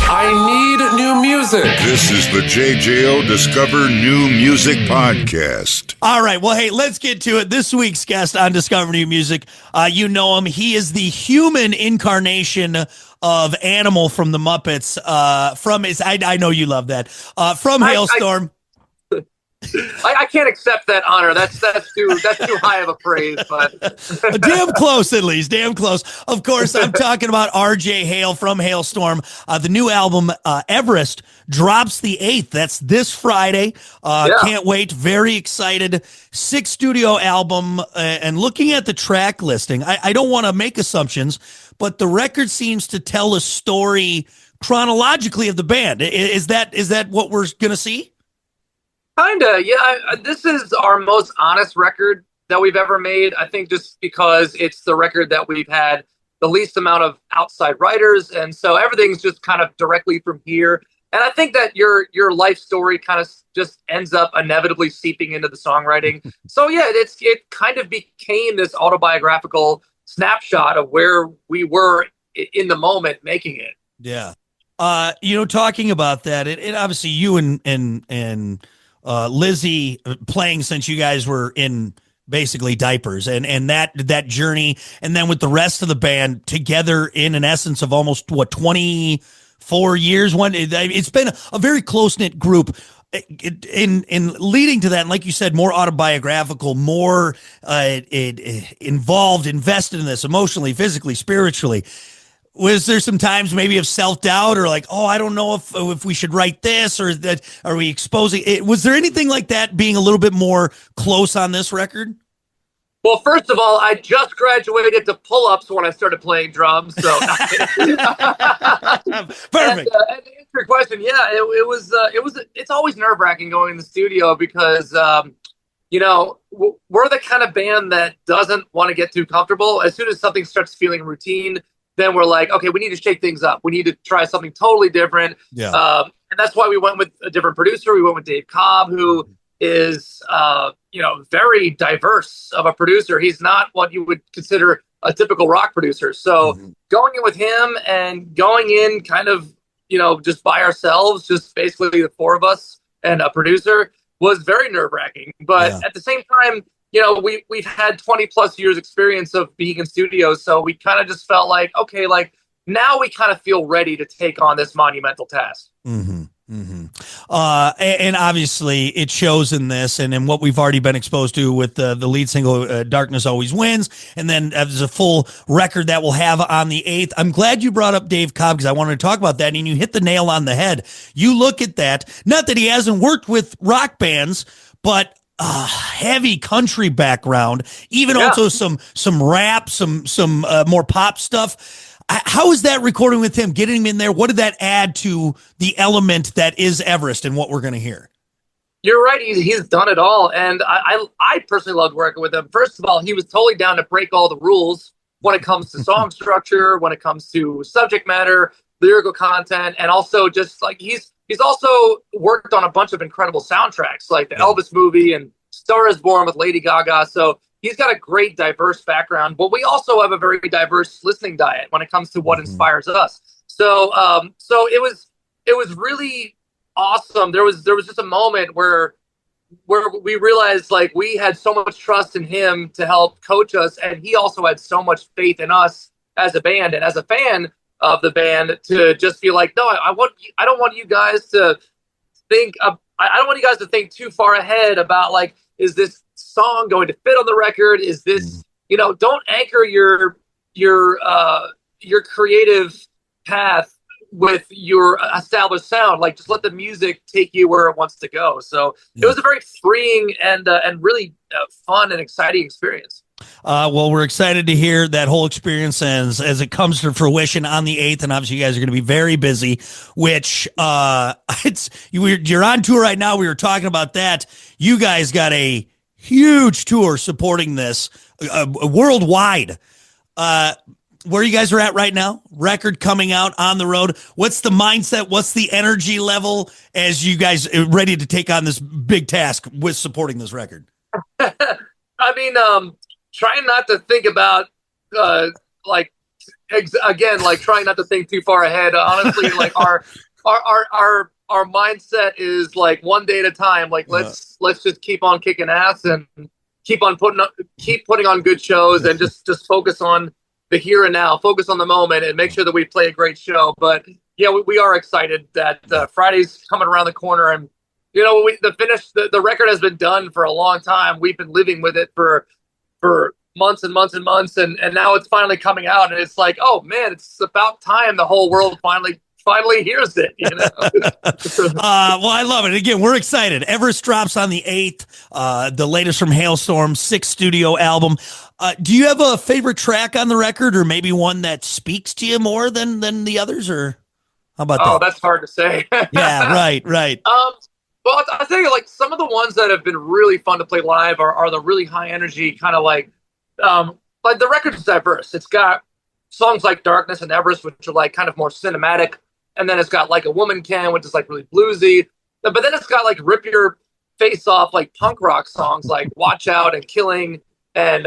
I need new music. This is the JJO Discover New Music Podcast. All right. Well, hey, let's get to it. This week's guest on Discover New Music, you know him. He is the human incarnation of Animal from the Muppets. I know you love that. From Halestorm. I can't accept that honor. That's too high of a praise, but damn close, at least. Damn close. Of course, I'm talking about Arejay Hale from Halestorm. The new album, Everest, drops the 8th. That's this Friday. Can't wait. Very excited. 6th studio album. And looking at the track listing, I don't want to make assumptions, but the record seems to tell a story chronologically of the band. Is that what we're going to see? Kinda, yeah. This is our most honest record that we've ever made. I think just because it's the record that we've had the least amount of outside writers, and so everything's just kind of directly from here. And I think that your life story kind of just ends up inevitably seeping into the songwriting. So yeah, it kind of became this autobiographical snapshot of where we were in the moment making it. Yeah. Talking about that, it obviously you and Lizzie playing since you guys were in basically diapers and that journey, and then with the rest of the band together in an essence of almost 24 years. It's been a very close-knit group. In leading to that, and like you said, more autobiographical, more involved, invested in this emotionally, physically, spiritually. Was there some times maybe of self-doubt or like, I don't know if we should write this, or that are we exposing it? Was there anything like that being a little bit more close on this record? Well, first of all, I just graduated to pull-ups when I started playing drums. So perfect. And to answer your question, yeah, it's always nerve-wracking going in the studio because, we're the kind of band that doesn't want to get too comfortable. As soon as something starts feeling routine, then we're like, okay, we need to shake things up. We need to try something totally different. Yeah. And that's why we went with a different producer. We went with Dave Cobb, who is, very diverse of a producer. He's not what you would consider a typical rock producer. So going in with him and going in kind of, just by ourselves, just basically the four of us and a producer, was very nerve-wracking. But at the same time, we've had 20 plus years experience of being in studios. So we kind of just felt like, okay, like now we kind of feel ready to take on this monumental task. And obviously it shows in this and in what we've already been exposed to with the lead single, Darkness Always Wins. And then there's a full record that we'll have on the 8th. I'm glad you brought up Dave Cobb because I wanted to talk about that. And you hit the nail on the head. You look at that, not that he hasn't worked with rock bands, but heavy country background, even also some rap, some more pop stuff. How is that recording with him, getting him in there? What did that add to the element that is Everest and what we're going to hear? You're right. He's done it all. And I personally loved working with him. First of all, he was totally down to break all the rules when it comes to song structure, when it comes to subject matter, lyrical content, and also just like he's also worked on a bunch of incredible soundtracks like the Elvis movie and Star is Born with Lady Gaga. So he's got a great diverse background, but we also have a very diverse listening diet when it comes to what inspires us. So it was really awesome. There was just a moment where we realized like we had so much trust in him to help coach us, and he also had so much faith in us as a band and as a fan of the band to just be like, no, I don't want you guys to think I don't want you guys to think too far ahead about like, is this song going to fit on the record? Is this, don't anchor your creative path with your established sound. Like, just let the music take you where it wants to go. So it was a very freeing and really fun and exciting experience. Well, we're excited to hear that whole experience as it comes to fruition on the 8th. And obviously you guys are going to be very busy, which you're on tour right now. We were talking about that. You guys got a huge tour supporting this worldwide. Where you guys are at right now, record coming out on the road. What's the mindset? What's the energy level as you guys are ready to take on this big task with supporting this record? I mean, trying not to think about again, like trying not to think too far ahead. Honestly, like our mindset is like one day at a time. Like let's just keep on kicking ass and keep putting on good shows and just focus on the here and now, focus on the moment, and make sure that we play a great show. But yeah, we are excited that Friday's coming around the corner, and the record has been done for a long time. We've been living with it for months and months and months, and now it's finally coming out, and it's like, oh man, it's about time the whole world finally hears it. Well, I love it. Again, we're excited. Everest drops on the 8th. The latest from Halestorm, 6th studio album. Do you have a favorite track on the record, or maybe one that speaks to you more than the others, or how about that? Oh, that's hard to say. Yeah, right. Well, I think like some of the ones that have been really fun to play live are the really high energy kind of like the record's diverse. It's got songs like Darkness and Everest, which are like kind of more cinematic. And then it's got Like a Woman Can, which is like really bluesy. But then it's got like rip your face off, like punk rock songs like Watch Out and Killing and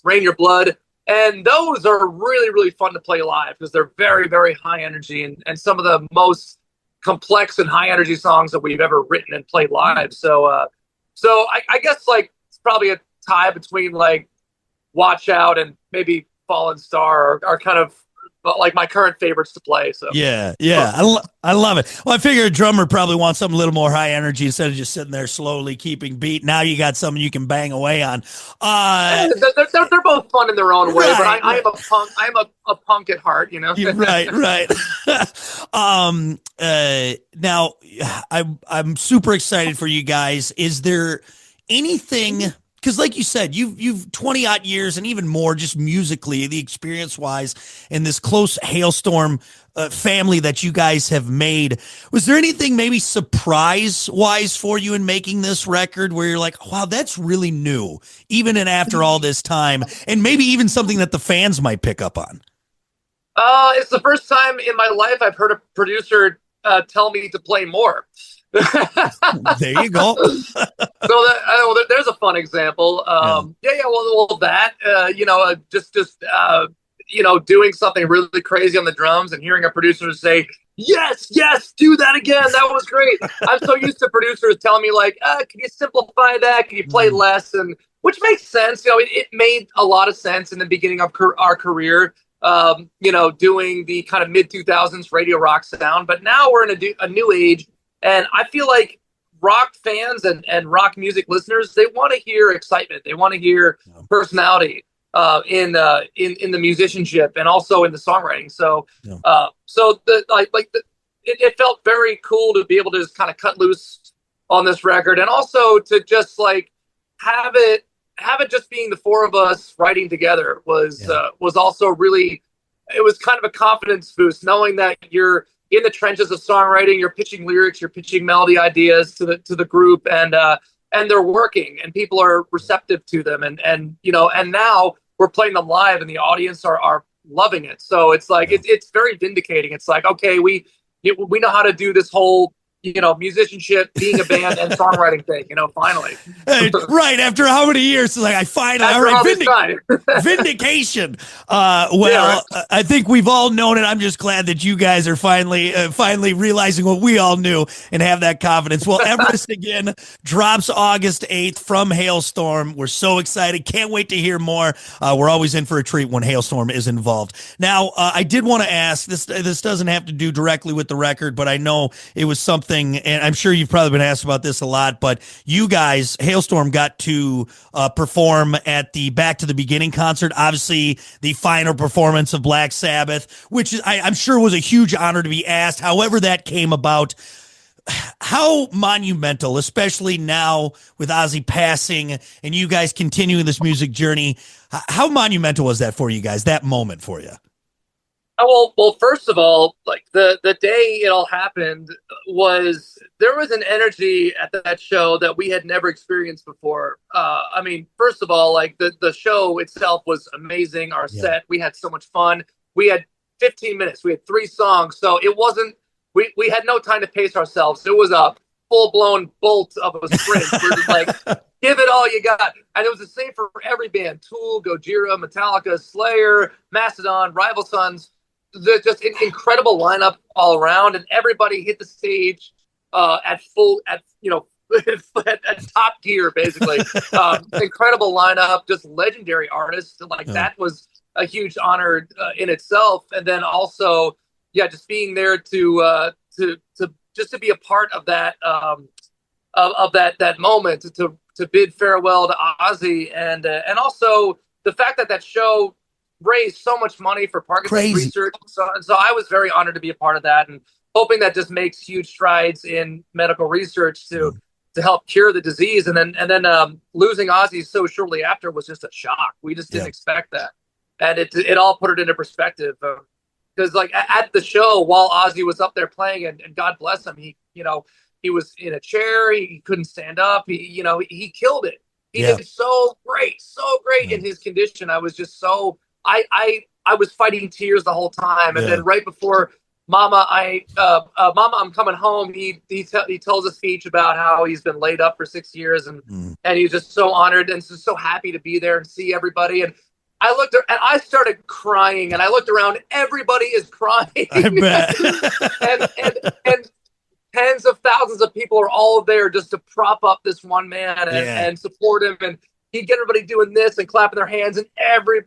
Rain Your Blood. And those are really, really fun to play live because they're very, very high energy and some of the most complex and high energy songs that we've ever written and played live. So I guess like it's probably a tie between like Watch Out and maybe Fallen Star are kind of like my current favorites to play. So yeah, I love it. Well, I figure a drummer probably wants something a little more high energy instead of just sitting there slowly keeping beat. Now you got something you can bang away on. They're both fun in their own way, but I am a punk. I'm a punk at heart, Right. Now I'm super excited for you guys. Is there anything? Because like you said, you've 20 odd years and even more just musically, the experience wise, in this close Halestorm family that you guys have made. Was there anything maybe surprise wise for you in making this record where you're like, wow, that's really new, even in after all this time, and maybe even something that the fans might pick up on? It's the first time in my life I've heard a producer tell me to play more. There you go. So there's a fun example. Well, that doing something really crazy on the drums and hearing a producer say, yes, do that again. That was great. I'm so used to producers telling me like, can you simplify that? Can you play less? And which makes sense. It made a lot of sense in the beginning of our career. Doing the kind of mid 2000s radio rock sound, but now we're in a new age. And I feel like rock fans and rock music listeners, they want to hear excitement. They want to hear personality in the musicianship and also in the songwriting. So it felt very cool to be able to just kind of cut loose on this record, and also to just like have it just being the four of us writing together was also really, it was kind of a confidence boost knowing that you're in the trenches of songwriting, you're pitching lyrics, you're pitching melody ideas to the group, and they're working, and people are receptive to them, and now we're playing them live, and the audience are loving it. So it's like it's very vindicating. It's like, okay, we know how to do this whole musicianship, being a band, and songwriting thing, finally. Right, after how many years? It's like, vindication. I think we've all known it. I'm just glad that you guys are finally realizing what we all knew and have that confidence. Well, Everest again drops August 8th from Halestorm. We're so excited. Can't wait to hear more. We're always in for a treat when Halestorm is involved. Now, I did want to ask, this doesn't have to do directly with the record, but I know it was something, and I'm sure you've probably been asked about this a lot, but you guys, Halestorm, got to perform at the Back to the Beginning concert, obviously the final performance of Black Sabbath, which I'm sure was a huge honor to be asked. However that came about, how monumental, especially now with Ozzy passing and you guys continuing this music journey, how monumental was that for you guys, that moment for you? Well, first of all, like the day it all happened there was an energy at that show that we had never experienced before. First of all, like the show itself was amazing. Our set, we had so much fun. We had 15 minutes. We had 3 songs. So it wasn't, we had no time to pace ourselves. It was full-blown bolt of a sprint. We're just like, give it all you got. And it was the same for every band: Tool, Gojira, Metallica, Slayer, Mastodon, Rival Sons. Just an incredible lineup all around, and everybody hit the stage at top gear, basically. Incredible lineup, just legendary artists. Like that was a huge honor in itself. And then also, just being there to be a part of that that moment, to bid farewell to Ozzy, and also the fact that show raised so much money for Parkinson's research. So I was very honored to be a part of that, and hoping that just makes huge strides in medical research to help cure the disease. And then losing Ozzy so shortly after was just a shock. We just didn't expect that, and it all put it into perspective. Because like at the show, while Ozzy was up there playing, and God bless him, he was in a chair, he couldn't stand up, he killed it. He did so great in his condition. I was just so I was fighting tears the whole time. And then right before Mama, I'm coming home, he tells a speech about how he's been laid up for 6 years, and he's just so honored and so happy to be there and see everybody. And I looked and I started crying, and I looked around, everybody is crying. I bet. and tens of thousands of people are all there just to prop up this one man and support him. And he'd get everybody doing this and clapping their hands, and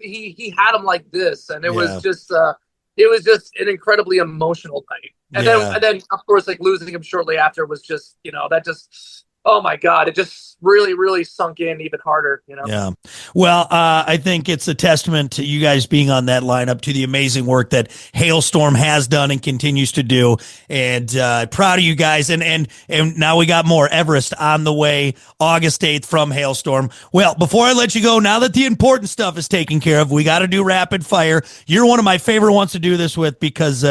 he had them like this. And it was just an incredibly emotional night. And then of course, like losing him shortly after was just, that just, oh my God, it just really, really sunk in even harder, Yeah. Well, I think it's a testament to you guys being on that lineup, to the amazing work that Halestorm has done and continues to do. And proud of you guys. And now we got more. Everest on the way, August 8th from Halestorm. Well, before I let you go, now that the important stuff is taken care of, we got to do rapid fire. You're one of my favorite ones to do this with, because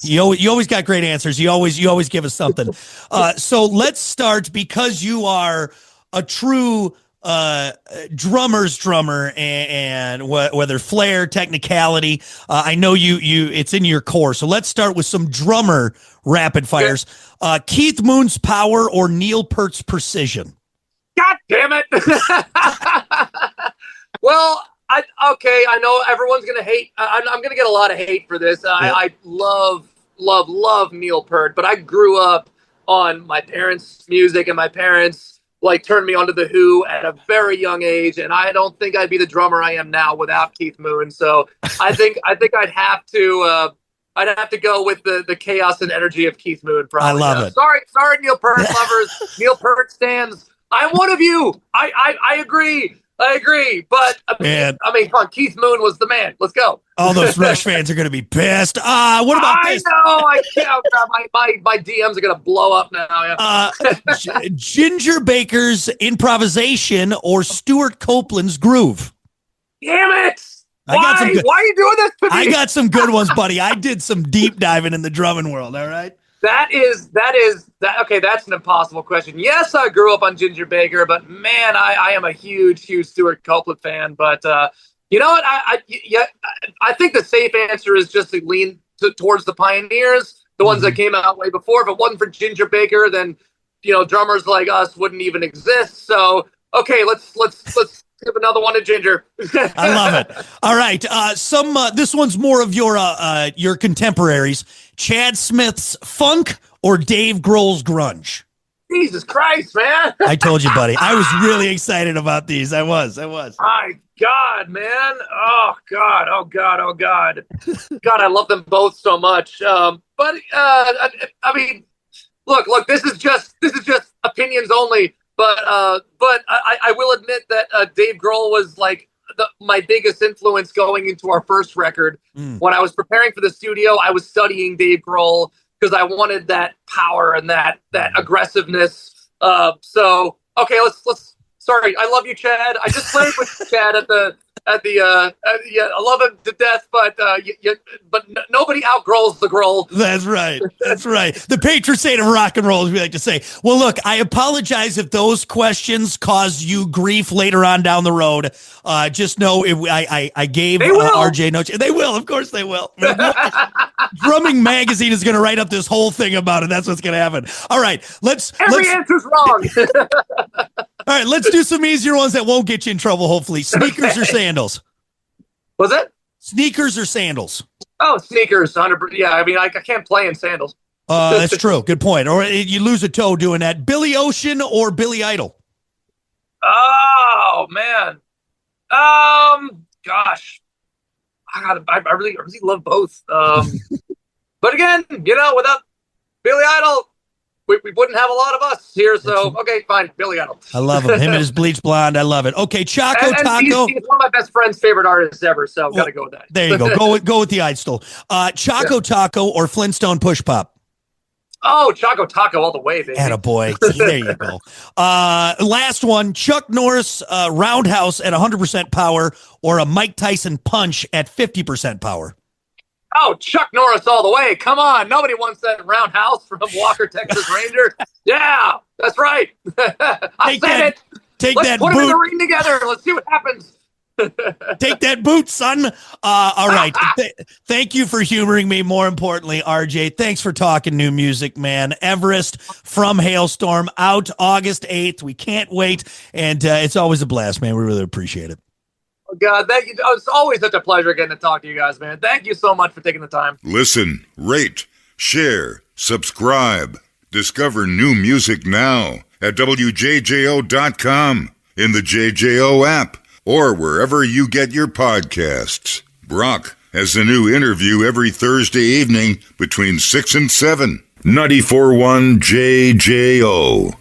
you always got great answers. You always give us something. So let's start, because you are a true drummer's drummer, and whether flair, technicality, I know you it's in your core. So let's start with some drummer rapid fires. Keith Moon's power or Neil Peart's precision? God damn it. Well, I know everyone's gonna hate. I'm gonna get a lot of hate for this. I love Neil Peart, but I grew up on my parents' music, and my parents turned me onto The Who at a very young age, and I don't think I'd be the drummer I am now without Keith Moon. So I think I'd have to go with the chaos and energy of Keith Moon. Probably. I love it. Sorry, Neil Peart lovers, Neil Peart stands. I'm one of you. I agree. But I mean, come on, Keith Moon was the man. Let's go. All those Rush fans are going to be pissed. What about this? I know. I can't. My DMs are going to blow up now. Ginger Baker's improvisation or Stuart Copeland's groove? Damn it! Why are you doing this to me? I got some good ones, buddy. I did some deep diving in the drumming world. All right. That is okay. That's an impossible question. Yes, I grew up on Ginger Baker, but man, I am a huge Stuart Copeland fan. But you know what? I think the safe answer is just to lean towards the pioneers, the ones that came out way before. If it wasn't for Ginger Baker, then drummers like us wouldn't even exist. So okay, let's give another one to Ginger. I love it. All right, this one's more of your contemporaries. Chad Smith's funk or Dave Grohl's grunge? Jesus Christ, man! I told you, buddy. I was really excited about these. I was. My God, man! Oh God! God, I love them both so much. But I mean, look. This is just opinions only. But I will admit that Dave Grohl was my biggest influence going into our first record. When I was preparing for the studio, I was studying Dave Grohl because I wanted that power and that aggressiveness. So okay, let's Sorry, I love you, Chad. I just played with Chad I love him to death, but nobody outgrows the growl. That's right. That's right. The patron saint of rock and roll, as we like to say. Well, look, I apologize if those questions cause you grief later on down the road. Just know I gave RJ no. They will, of course, they will. Drumming Magazine is going to write up this whole thing about it. That's what's going to happen. All right, Every answer's wrong. All right, let's do some easier ones that won't get you in trouble, hopefully. Sneakers or sandals? Was it? Sneakers or sandals? Oh, sneakers, 100%. Yeah, I mean, I can't play in sandals. That's true. Good point. Or you lose a toe doing that. Billy Ocean or Billy Idol? Oh, man. Gosh. I really love both. But again, without Billy Idol, we wouldn't have a lot of us here, so okay, fine, Billy Idol. I love him. Him and his bleach blonde. I love it. Okay, Choco Taco. He's one of my best friend's favorite artists ever, so gotta go with that. There you go. Go with the Idol. Choco Taco or Flintstone Push Pop? Oh, Choco Taco all the way, baby. Attaboy. There you go. Last one, Chuck Norris Roundhouse at 100% power or a Mike Tyson punch at 50% power? Oh, Chuck Norris all the way. Come on. Nobody wants that roundhouse from Walker, Texas Ranger. Yeah, that's right. I said it. Let's put them in the ring together. Let's see what happens. Take that boot, son. All right. Thank you for humoring me. More importantly, RJ, thanks for talking new music, man. Everest from Halestorm out August 8th. We can't wait. And it's always a blast, man. We really appreciate it. Oh, God, thank you. It's always such a pleasure getting to talk to you guys, man. Thank you so much for taking the time. Listen, rate, share, subscribe. Discover new music now at WJJO.com, in the JJO app, or wherever you get your podcasts. Brock has a new interview every Thursday evening between 6 and 7. 94.1 JJO.